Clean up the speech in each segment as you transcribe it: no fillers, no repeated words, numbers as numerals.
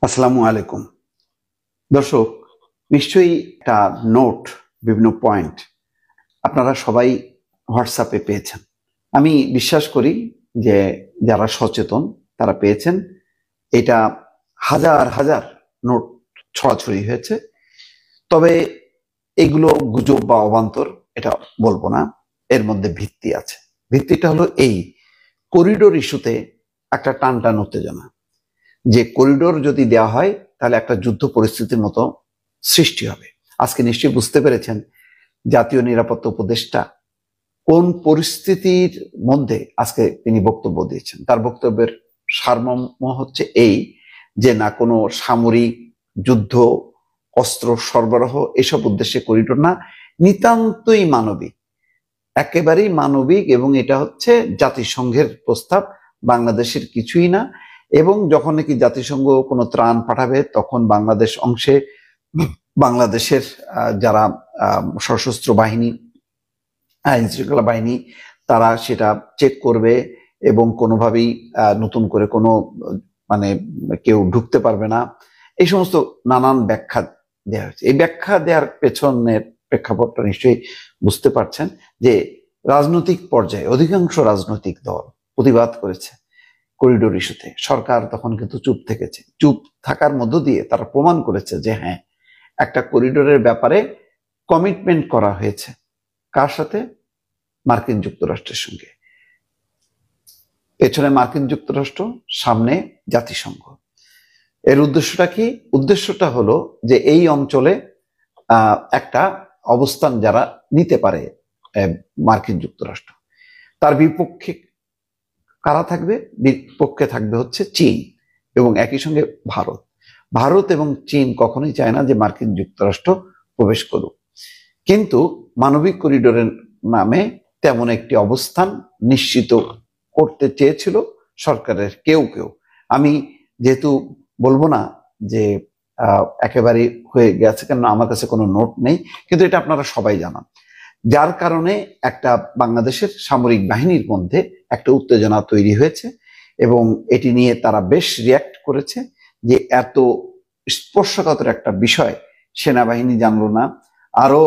আসসালামু আলাইকুম দর্শক, নিশ্চয়ই একটা নোট, বিভিন্ন পয়েন্ট আপনারা সবাই হোয়াটসঅ্যাপে পেয়েছেন। আমি বিশ্বাস করি যে যারা সচেতন তারা পেয়েছেন। এটা হাজার হাজার নোট ছড়াছড়ি হয়েছে। তবে এগুলো গুজব বা অবান্তর এটা বলবো না, এর মধ্যে ভিত্তি আছে। ভিত্তিটা হলো এই করিডোর ইস্যুতে একটা টানটান উত্তেজনা, যে করিডোর যদি দেওয়া হয় তাহলে একটা যুদ্ধ পরিস্থিতির মতো সৃষ্টি হবে। আজকে নিশ্চয়ই বুঝতে পেরেছেন জাতীয় নিরাপত্তা উপদেষ্টা কোন পরিস্থিতির মধ্যে আজকে তিনি বক্তব্য দিয়েছেন। তার বক্তব্যের সারমর্ম হচ্ছে এই যে না কোনো সামরিক যুদ্ধ অস্ত্র সরবরাহ এসব উদ্দেশ্যে করিডোর না, নিতান্তই মানবিক, একেবারেই মানবিক, এবং এটা হচ্ছে জাতিসংঘের প্রস্তাব, বাংলাদেশের কিছুই না। এবং যখন নাকি জাতিসংঘ কোনো ত্রাণ পাঠাবে তখন বাংলাদেশ অংশে বাংলাদেশের যারা সশস্ত্র বাহিনী, আইন শৃঙ্খলা বাহিনী, তারা সেটা চেক করবে এবং কোনোভাবেই নতুন করে কোনো মানে কেউ ঢুকতে পারবে না। এই সমস্ত নানান ব্যাখ্যা দেওয়া হয়েছে। এই ব্যাখ্যা দেওয়ার পেছনের প্রেক্ষাপটটা নিশ্চয়ই বুঝতে পারছেন যে রাজনৈতিক পর্যায়ে অধিকাংশ রাজনৈতিক দল প্রতিবাদ করেছে করিডোর ইস্যুতে। সরকার তখন কিন্তু চুপ থেকেছে। চুপ থাকার মধ্য দিয়ে তারা প্রমাণ করেছে যে হ্যাঁ, একটা করিডোরের ব্যাপারে কমিটমেন্ট করা হয়েছে। কার সাথে? মার্কিন যুক্তরাষ্ট্রের সঙ্গে। পেছনে মার্কিন যুক্তরাষ্ট্র, সামনে জাতিসংঘ। এর উদ্দেশ্যটা কি? উদ্দেশ্যটা হলো যে এই অঞ্চলে একটা অবস্থান যারা নিতে পারে মার্কিন যুক্তরাষ্ট্র, তার বিপক্ষে কারা থাকবে? বিপক্ষে থাকবে হচ্ছে চীন এবং একই সঙ্গে ভারত। ভারত এবং চীন কখনোই চায় না যে মার্কিন যুক্তরাষ্ট্র প্রবেশ করুক। কিন্তু মানবিক করিডোরের নামে তেমন একটি অবস্থান নিশ্চিত করতে চেয়েছিল সরকারের কেউ কেউ। আমি যেহেতু বলবো না যে একেবারে হয়ে গেছে, কেন আমার কাছে কোনো নোট নেই, কিন্তু এটা আপনারা সবাই জানান। যার কারণে একটা বাংলাদেশের সামরিক বাহিনীর মধ্যে একটা উত্তেজনা তৈরি হয়েছে এবং এটি নিয়ে তারা বেশ রিয়াক্ট করেছে যে এত স্পর্শকাতর একটা বিষয় সেনাবাহিনী জানলো না। আরো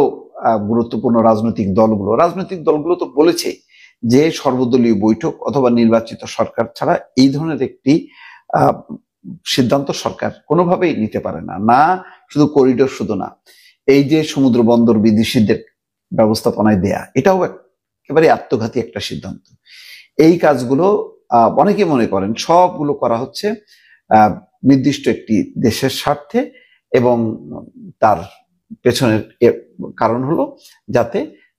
গুরুত্বপূর্ণ রাজনৈতিক দলগুলো তো বলেছে যে সর্বদলীয় বৈঠক অথবা নির্বাচিত সরকার ছাড়া এই ধরনের একটি সিদ্ধান্ত সরকার কোনোভাবেই নিতে পারে না। না শুধু করিডোর, শুধু না, এই যে সমুদ্র বন্দর বিদেশিদের ব্যবস্থাপনায় দেয়া, এটাও একেবারে আত্মঘাতী একটা সিদ্ধান্ত। এই কাজগুলো অনেকে মনে করেন সবগুলো করা হচ্ছে নির্দিষ্ট একটি দেশের স্বার্থে, এবং তার পেছনের কারণ হলো যাতে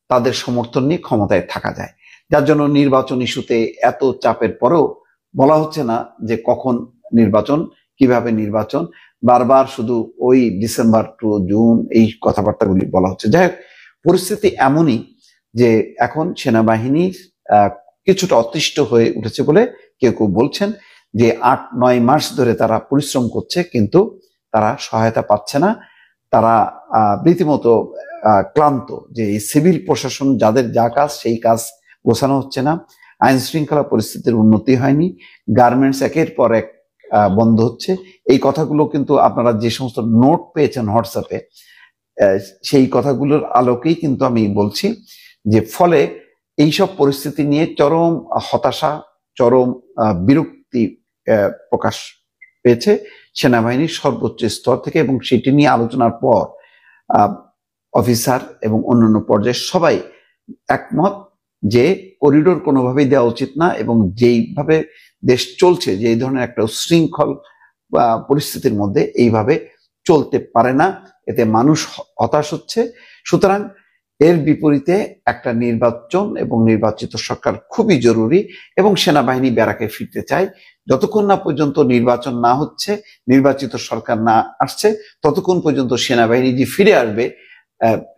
তাদের সমর্থন নিয়ে ক্ষমতায় থাকা যায়। যার জন্য নির্বাচন ইস্যুতে এত চাপের পরেও বলা হচ্ছে না যে কখন নির্বাচন, কিভাবে নির্বাচন, বারবার শুধু ওই ডিসেম্বর টু জুন এই কথাবার্তাগুলি বলা হচ্ছে। যাই হোক, পরিস্থিতি এমনই যে এখন সেনাবাহিনীর কিছুটা অতিষ্ঠ হয়ে উঠেছে বলে কেউ কেউ বলছেন যে 8-9 মাস ধরে তারা পরিশ্রম করছে কিন্তু তারা সহায়তা পাচ্ছে না। তারা রীতিমতো ক্লান্ত যে সিভিল প্রশাসন যাদের যা কাজ সেই কাজ গোছানো হচ্ছে না, আইন শৃঙ্খলা পরিস্থিতির উন্নতি হয়নি, গার্মেন্টস একের পর এক বন্ধ হচ্ছে। এই কথাগুলো কিন্তু আপনারা যে সমস্ত নোট পেয়েছেন হোয়াটসঅ্যাপে, সেই কথাগুলোর আলোকেই কিন্তু আমি বলছি যে ফলে এইসব পরিস্থিতি নিয়ে চরম হতাশা, চরম বিরক্তি প্রকাশ পেয়েছে সেনাবাহিনীর সর্বোচ্চ স্তর থেকে, এবং সেটি নিয়ে আলোচনার পর অফিসার এবং অন্যান্য পর্যায়ে সবাই একমত যে করিডোর কোনোভাবেই দেওয়া উচিত না, এবং যেইভাবে দেশ চলছে, যে এই ধরনের একটা উশৃঙ্খল পরিস্থিতির মধ্যে এইভাবে চলতে পারে না, এতে মানুষ হতাশ হচ্ছে। সুতরাং এর বিপরীতে একটা নির্বাচন এবং নির্বাচিত সরকার খুবই জরুরি, এবং সেনাবাহিনী ব্যারাকে ফিরতে চায়। যতক্ষণ না পর্যন্ত নির্বাচন না হচ্ছে, নির্বাচিত সরকার না আসছে, ততক্ষণ পর্যন্ত সেনাবাহিনী যে ফিরে আসবে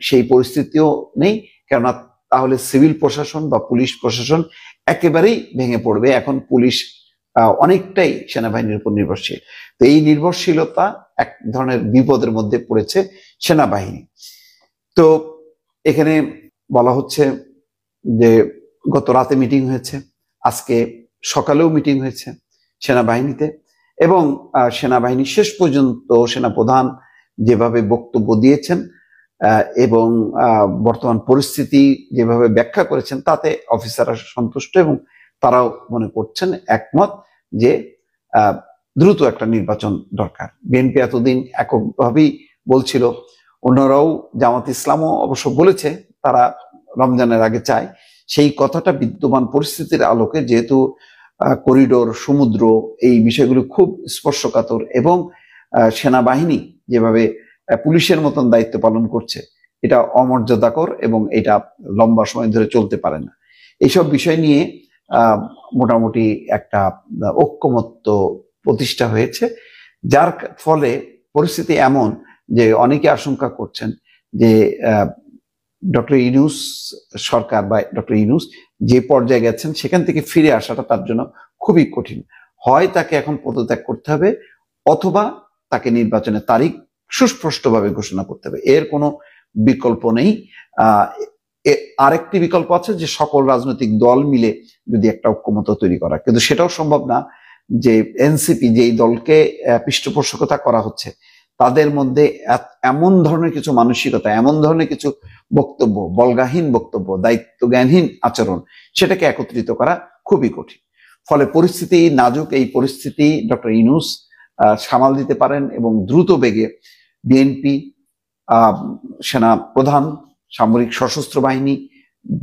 সেই পরিস্থিতিও নেই। কেননা তাহলে সিভিল প্রশাসন বা পুলিশ প্রশাসন একেবারেই ভেঙে পড়বে। এখন পুলিশ অনেকটাই সেনাবাহিনীর উপর নির্ভরশীল। তো এই নির্ভরশীলতা এক ধরনের বিপদের মধ্যে পড়েছে সেনাবাহিনী। তো এখানে বলা হচ্ছে যে গত রাতে মিটিং হয়েছে, আজকে সকালেও মিটিং হয়েছে সেনাবাহিনীতে, এবং সেনাবাহিনী শেষ পর্যন্ত সেনাপ্রধান যেভাবে বক্তব্য দিয়েছেন এবং বর্তমান পরিস্থিতি যেভাবে ব্যাখ্যা করেছেন তাতে অফিসাররা সন্তুষ্ট এবং তারাও মনে করছেন একমত যে দ্রুত একটা নির্বাচন দরকার। বিএনপি এতদিন এককভাবেই বলছিল, অন্যরাও জামাত ইসলামও অবশ্য বলেছে তারা রমজানের আগে চায়। সেই কথাটা বিদ্যমান পরিস্থিতির আলোকে, যেহেতু করিডোর, সমুদ্র, এই বিষয়গুলো খুব স্পর্শকাতর এবং সেনাবাহিনী যেভাবে পুলিশের মতন দায়িত্ব পালন করছে এটা অমর্যাদাকর এবং এটা লম্বা সময় ধরে চলতে পারে না। এইসব বিষয় নিয়ে মোটামুটি একটা ঐক্যমত্য প্রতিষ্ঠা হয়েছে, যার ফলে পরিস্থিতি এমন যে অনেকে আশঙ্কা করছেন যে ডক্টর ইউনূস সরকার বা ডক্টর ইউনূস যে পর্যায়ে গেছেন সেখান থেকে ফিরে আসাটা তার জন্য খুবই কঠিন। হয় তাকে এখন পদত্যাগ করতে হবে অথবা তাকে নির্বাচনের তারিখ সুস্পষ্টভাবে ঘোষণা করতে হবে, এর কোনো বিকল্প নেই। আরেকটি বিকল্প আছে যে সকল রাজনৈতিক দল মিলে যদি একটা ঐক্যমত্য তৈরি করা, কিন্তু সেটাও সম্ভব না। যে এনসিপি যেই দলকে পৃষ্ঠপোষকতা করা হচ্ছে তাদের মধ্যে এমন ধরনের কিছু মানসিকতা, এমন ধরনের কিছু বক্তব্য, বলগাহীন বক্তব্য, দায়িত্বজ্ঞানহীন আচরণ, সেটাকে একত্রিত করা খুবই কঠিন। ফলে পরিস্থিতি নাজুক। এই পরিস্থিতি ডক্টর ইউনূস সামাল দিতে পারেন এবং দ্রুত বেগে বিএনপি, সেনা প্রধান, সামরিক সশস্ত্র বাহিনী